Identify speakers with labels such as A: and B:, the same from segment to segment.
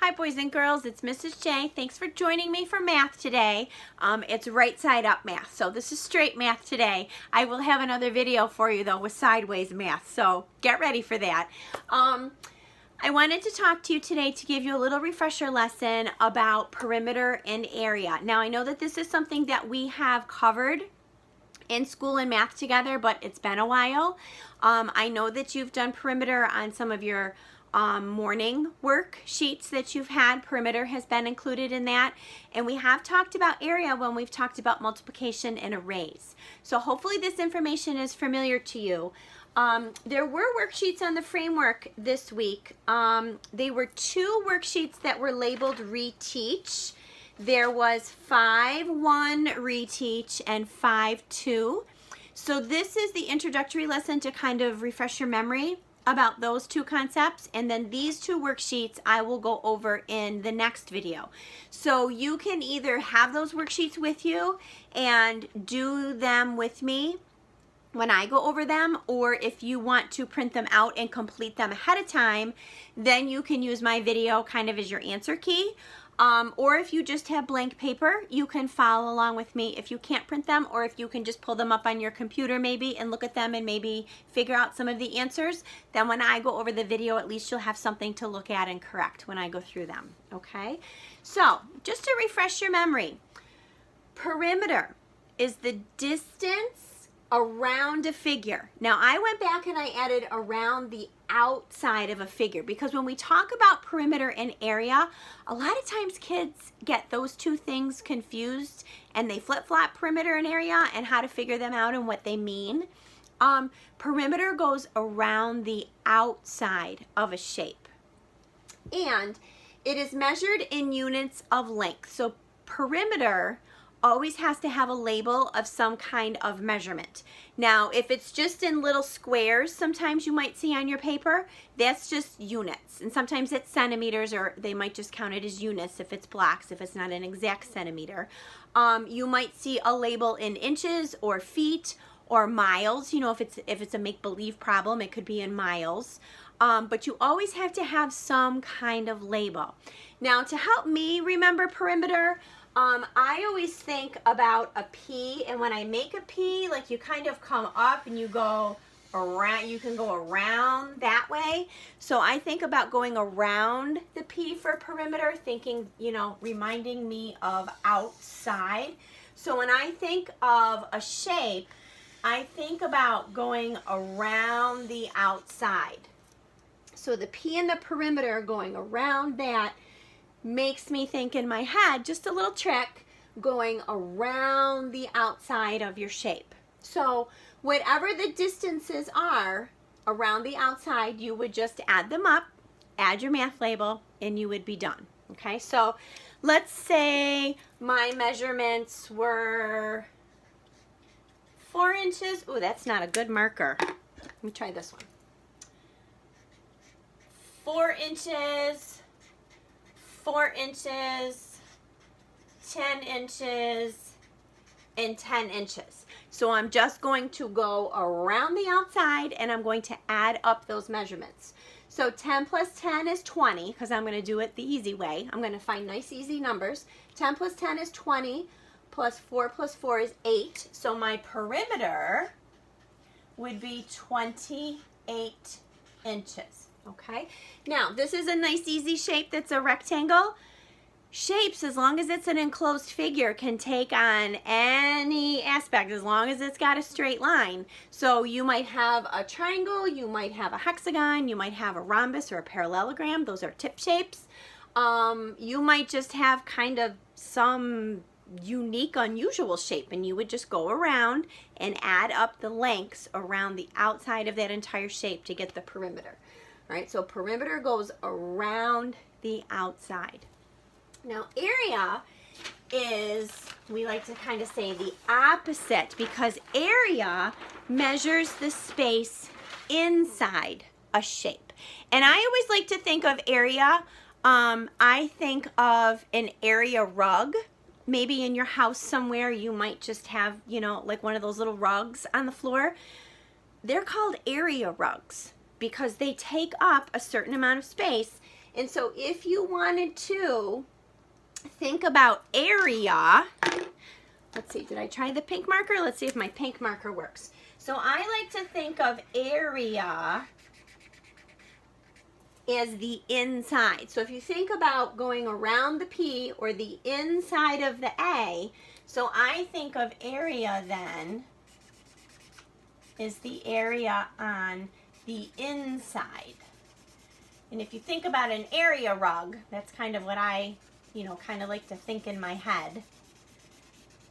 A: Hi boys and girls, it's Mrs. J. Thanks for joining me for math today. It's right side up math, so this is straight math today. I will have another video for you though with sideways math, so get ready for that. I wanted to talk to you today to give you a little refresher lesson about perimeter and area. Now I know that this is something that we have covered in school and math together, but it's been a while. I know that you've done perimeter on some of your morning worksheets that you've had. Perimeter has been included in that, and we have talked about area when we've talked about multiplication and arrays. So hopefully this information is familiar to you. There were worksheets on the framework this week. They were two worksheets that were labeled reteach. There was 5-1 reteach and 5-2. So this is the introductory lesson to kind of refresh your memory about those two concepts, and then these two worksheets I will go over in the next video. So you can either have those worksheets with you and do them with me when I go over them, or if you want to print them out and complete them ahead of time, then you can use my video kind of as your answer key. Or if you just have blank paper, you can follow along with me if you can't print them, or if you can just pull them up on your computer maybe and look at them and maybe figure out some of the answers. Then when I go over the video, at least you'll have something to look at and correct when I go through them, okay? So just to refresh your memory, perimeter is the distance around a figure. Now I went back and I added around the outside of a figure, because when we talk about perimeter and area, a lot of times kids get those two things confused and they flip-flop perimeter and area and how to figure them out and what they mean. Perimeter goes around the outside of a shape, and it is measured in units of length. So perimeter always has to have a label of some kind of measurement. Now, if it's just in little squares, sometimes you might see on your paper, that's just units. And sometimes it's centimeters, or they might just count it as units if it's blocks, if it's not an exact centimeter. You might see a label in inches or feet or miles. You know, if it's a make-believe problem, it could be in miles. But you always have to have some kind of label. Now, to help me remember perimeter, I always think about a P, and when I make a P, like you kind of come up and you go around, you can go around that way. So I think about going around the P for perimeter, thinking, you know, reminding me of outside. So when I think of a shape, I think about going around the outside. So the P and the perimeter going around that makes me think in my head, just a little trick, going around the outside of your shape. So whatever the distances are around the outside, you would just add them up, add your math label, and you would be done. Okay, so let's say my measurements were 4 inches. Oh, that's not a good marker. Let me try this one. 4 inches, 4 inches, 10 inches, and 10 inches. So I'm just going to go around the outside and I'm going to add up those measurements. So 10 plus 10 is 20, because I'm going to do it the easy way. I'm going to find nice easy numbers. 10 plus 10 is 20, plus 4 is 8. So my perimeter would be 28 inches. Okay, now this is a nice easy shape that's a rectangle. Shapes, as long as it's an enclosed figure, can take on any aspect as long as it's got a straight line. So you might have a triangle, you might have a hexagon, you might have a rhombus or a parallelogram. Those are tip shapes. You might just have kind of some unique, unusual shape, and you would just go around and add up the lengths around the outside of that entire shape to get the perimeter. All right, so perimeter goes around the outside. Now area is, we like to kind of say, the opposite, because area measures the space inside a shape. And I always like to think of area, I think of an area rug. Maybe in your house somewhere you might just have, you know, like one of those little rugs on the floor. They're called area rugs because they take up a certain amount of space, And so if you wanted to think about area, let's see, did I try the pink marker? Let's see if my pink marker works. So I like to think of area as the inside. So if you think about going around the P or the inside of the A, so I think of area then is the area on the inside. And if you think about an area rug, that's kind of what I, kind of like to think in my head.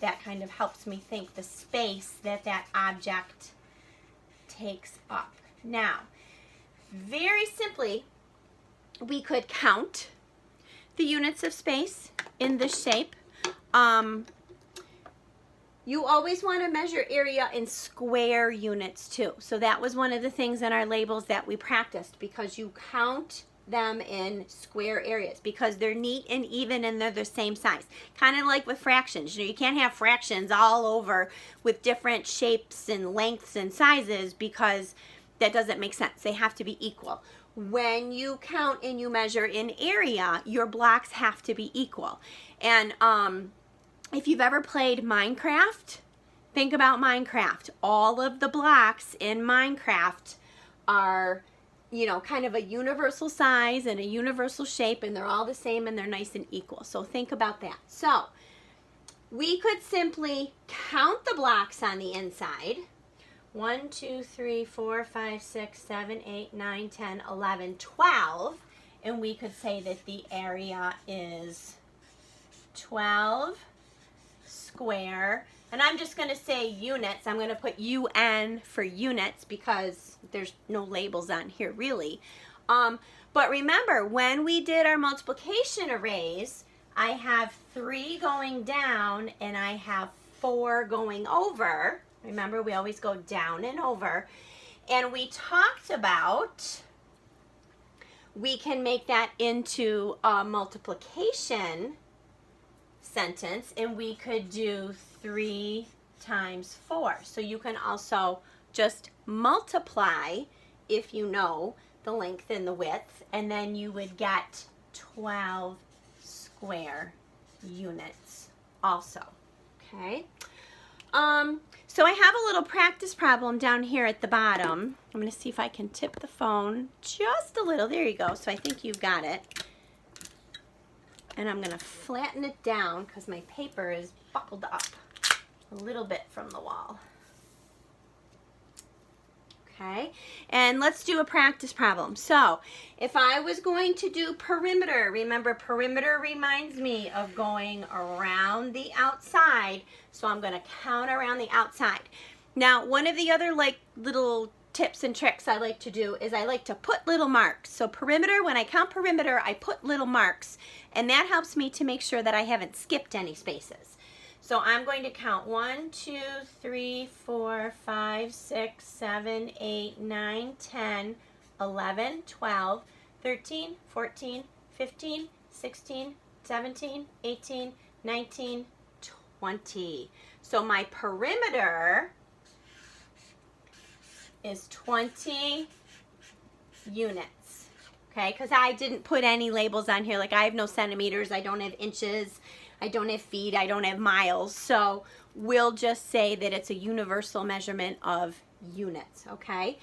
A: That kind of helps me think the space that that object takes up. Now, very simply, we could count the units of space in this shape. You always want to measure area in square units too. So that was one of the things in our labels that we practiced, because you count them in square areas because they're neat and even and they're the same size. Kind of like with fractions. You can't have fractions all over with different shapes and lengths and sizes because that doesn't make sense. They have to be equal. When you count and you measure in area, your blocks have to be equal. And if you've ever played Minecraft, think about Minecraft. All of the blocks in Minecraft are, kind of a universal size and a universal shape, and they're all the same and they're nice and equal. So think about that. So we could simply count the blocks on the inside. 1, 2, 3, 4, 5, 6, 7, 8, 9, 10, 11, 12. And we could say that the area is 12 square. And I'm just going to say units. I'm going to put UN for units because there's no labels on here really. But remember, when we did our multiplication arrays, I have 3 going down and I have 4 going over. Remember, we always go down and over. And we talked about we can make that into a multiplication sentence, and we could do 3 times 4. So you can also just multiply if you know the length and the width, and then you would get 12 square units also. Okay. So I have a little practice problem down here at the bottom. I'm going to see if I can tip the phone just a little. There you go. So I think you've got it. And I'm going to flatten it down because my paper is buckled up a little bit from the wall. Okay, and let's do a practice problem. So if I was going to do perimeter, remember perimeter reminds me of going around the outside. So I'm going to count around the outside. Now, one of the other little tips and tricks I like to do is I like to put little marks. So perimeter, when I count perimeter, I put little marks, and that helps me to make sure that I haven't skipped any spaces. So I'm going to count 1, 2, 3, 4, 5, 6, 7, 8, 9, 10, 11, 12, 13, 14, 15, 16, 17, 18, 19, 20. So my perimeter is 20 units. Okay, because I didn't put any labels on here. Like I have no centimeters, I don't have inches, I don't have feet, I don't have miles. So we'll just say that it's a universal measurement of units, okay?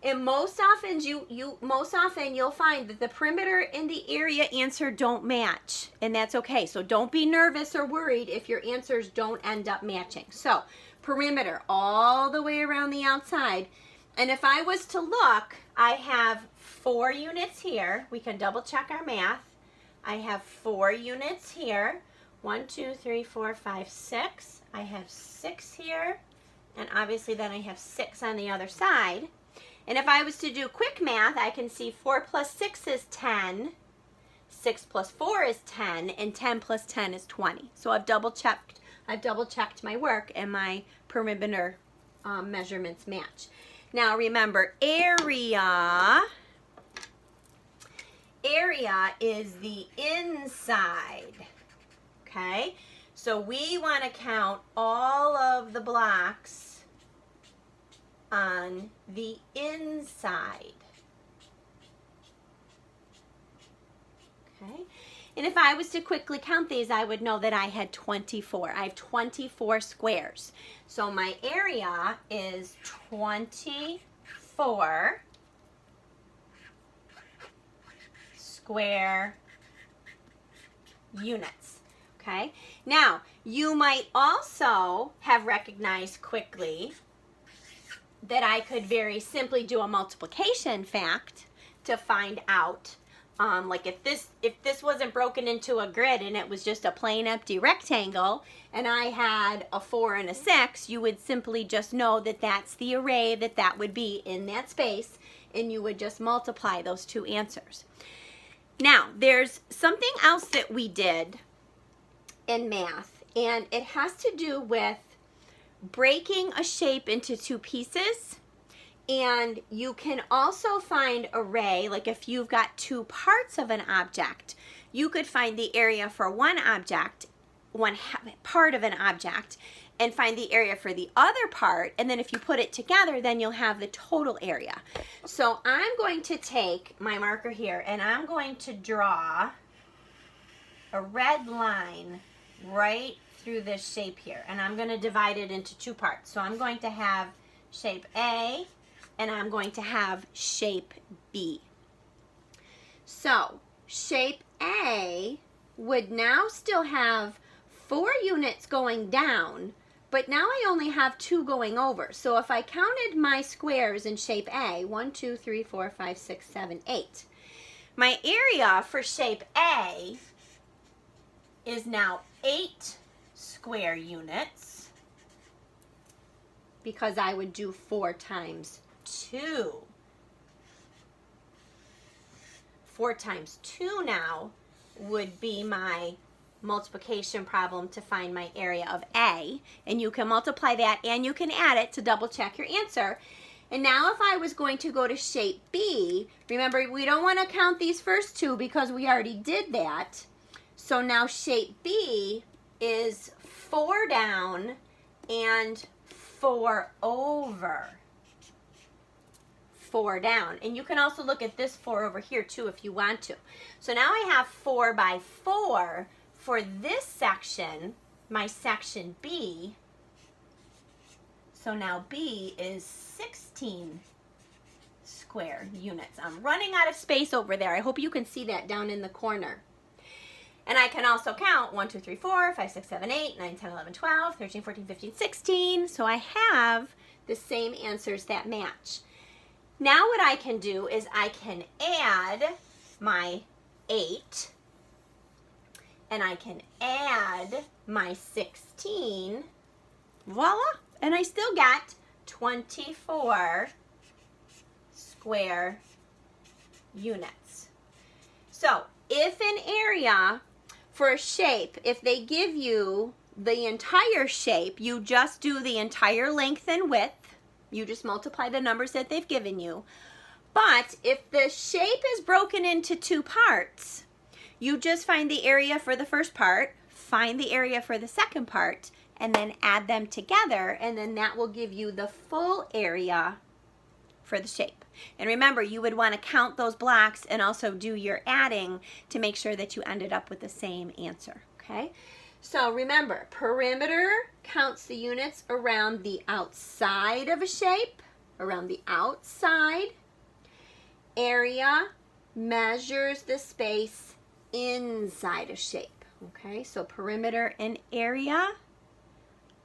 A: And most often you'll find that the perimeter and the area answer don't match, and that's okay. So don't be nervous or worried if your answers don't end up matching. So perimeter all the way around the outside. And if I was to look, I have 4 units here. We can double check our math. I have 4 units here. 1, 2, 3, 4, 5, 6. I have 6 here, and obviously then I have 6 on the other side. And if I was to do quick math, I can see 4 plus 6 is 10, 6 plus 4 is 10, and 10 plus 10 is 20. So I've double checked my work, and my perimeter measurements match. Now remember, area is the inside. Okay, so we want to count all of the blocks on the inside. Okay. And if I was to quickly count these, I would know that I had 24. I have 24 squares. So my area is 24 square units. Okay. Now, you might also have recognized quickly that I could very simply do a multiplication fact to find out. Like if this wasn't broken into a grid and it was just a plain empty rectangle and I had a 4 and a 6, you would simply just know that that's the array that would be in that space, and you would just multiply those two answers. Now, there's something else that we did in math, and it has to do with breaking a shape into two pieces. And you can also find array, like if you've got two parts of an object, you could find the area for one object, one part of an object, and find the area for the other part, and then if you put it together, then you'll have the total area. So I'm going to take my marker here, and I'm going to draw a red line right through this shape here, and I'm going to divide it into two parts. So I'm going to have shape A, and I'm going to have shape B. So shape A would now still have 4 units going down, but now I only have 2 going over. So if I counted my squares in shape A, 1, 2, 3, 4, 5, 6, 7, 8, my area for shape A is now 8 square units, because I would do 4 times 2. 4 times 2 now would be my multiplication problem to find my area of A, and you can multiply that and you can add it to double check your answer. And now if I was going to go to shape B, remember we don't want to count these first 2 because we already did that. So now shape B is 4 down and 4 over. 4 down. And you can also look at this 4 over here too if you want to. So now I have 4 by 4 for this section, my section B. So now B is 16 square units. I'm running out of space over there. I hope you can see that down in the corner. And I can also count 1, 2, 3, 4, 5, 6, 7, 8, 9, 10, 11, 12, 13, 14, 15, 16. So I have the same answers that match. Now what I can do is I can add my 8 and I can add my 16. Voila! And I still got 24 square units. So if an area for a shape, if they give you the entire shape, you just do the entire length and width. You just multiply the numbers that they've given you. But if the shape is broken into 2 parts, you just find the area for the first part, find the area for the second part, and then add them together, and then that will give you the full area for the shape. And remember, you would want to count those blocks and also do your adding to make sure that you ended up with the same answer, okay? So remember, perimeter counts the units around the outside of a shape, around the outside. Area measures the space inside a shape, okay? So perimeter and area,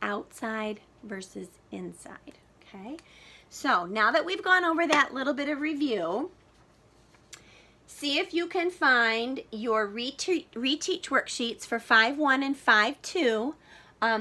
A: outside versus inside, okay? So now that we've gone over that little bit of review, see if you can find your reteach worksheets for 5.1 and 5.2.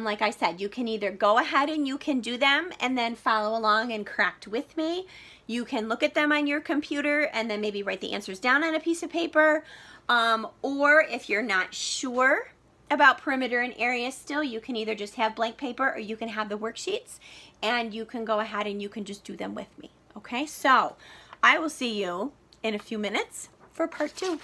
A: Like I said, you can either go ahead and you can do them and then follow along and correct with me. You can look at them on your computer and then maybe write the answers down on a piece of paper. Or if you're not sure about perimeter and area still, you can either just have blank paper or you can have the worksheets and you can go ahead and you can just do them with me. Okay, so I will see you in a few minutes for part 2.